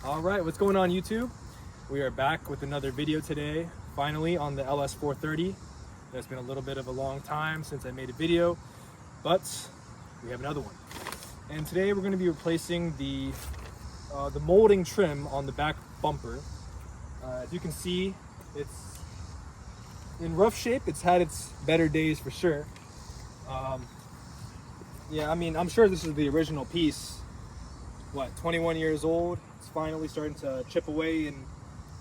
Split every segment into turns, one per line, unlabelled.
All right, what's going on YouTube? We are back with another video today, finally on the LS430. It's been a little bit of a long time since I made a video, but we have another one. And today we're going to be replacing the molding trim on the back bumper. As you can see, it's in rough shape. It's had its better days for sure. Yeah, I mean, I'm sure this is the original piece. What, 21 years old? It's finally starting to chip away and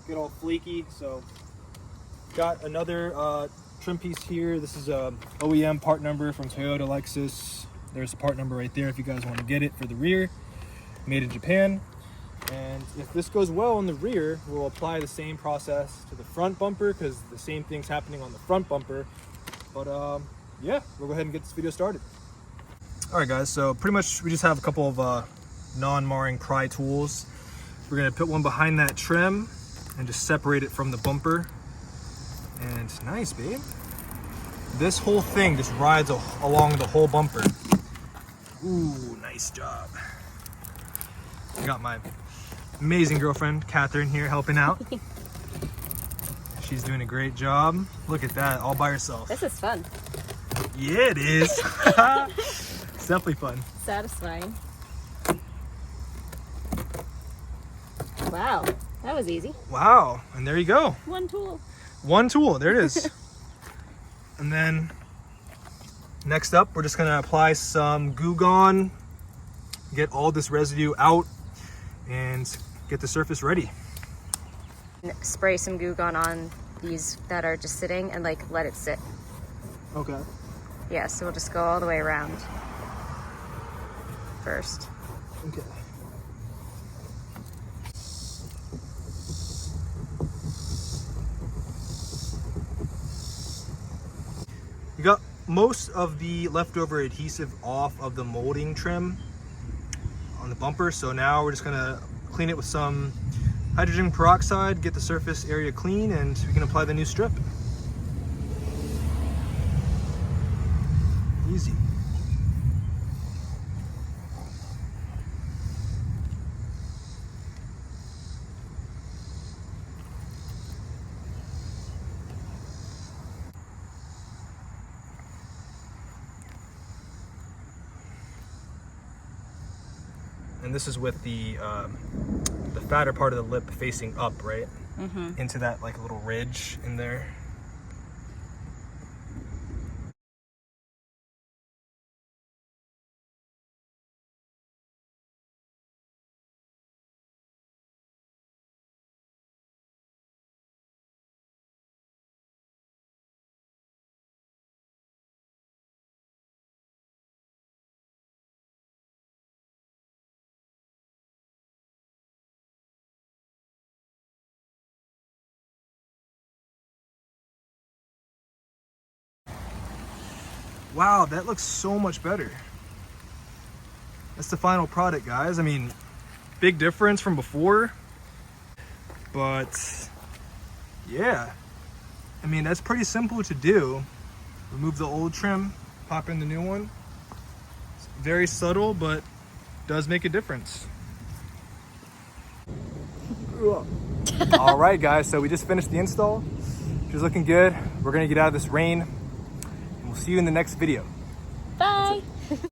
get all flaky. So got another trim piece here. This is a OEM part number from Toyota, Lexus. There's a part number right there if you guys want to get it for the rear. Made in Japan. And if this goes well on the rear, we'll apply the same process to the front bumper because the same thing's happening on the front bumper. But yeah, we'll go ahead and get this video started. All right guys, so pretty much we just have a couple of non-marring pry tools. We're gonna put one behind that trim and just separate it from the bumper. And nice, babe. This whole thing just rides along the whole bumper. Ooh, nice job. I got my amazing girlfriend, Catherine, here helping out. She's doing a great job. Look at that, all by herself.
This is fun.
Yeah, it is. It's definitely fun.
Satisfying. Wow, that was easy.
Wow, and there you go.
One tool.
One tool, there it is. And then next up, we're just gonna apply some Goo Gone, get all this residue out, and get the surface ready.
Spray some Goo Gone on these that are just sitting and like let it sit.
Okay.
Yeah, so we'll just go all the way around first.
Okay. We got most of the leftover adhesive off of the molding trim on the bumper, so now we're just gonna clean it with some hydrogen peroxide, get the surface area clean, and we can apply the new strip. Easy. And this is with the fatter part of the lip facing up, right? Mm-hmm. Into that like little ridge in there. Wow, that looks so much better. That's the final product, guys. I mean, big difference from before, but yeah. I mean, that's pretty simple to do. Remove the old trim, pop in the new one. It's very subtle, but does make a difference. All right, guys, so we just finished the install. She's looking good. We're gonna get out of this rain. We'll see you in the next video.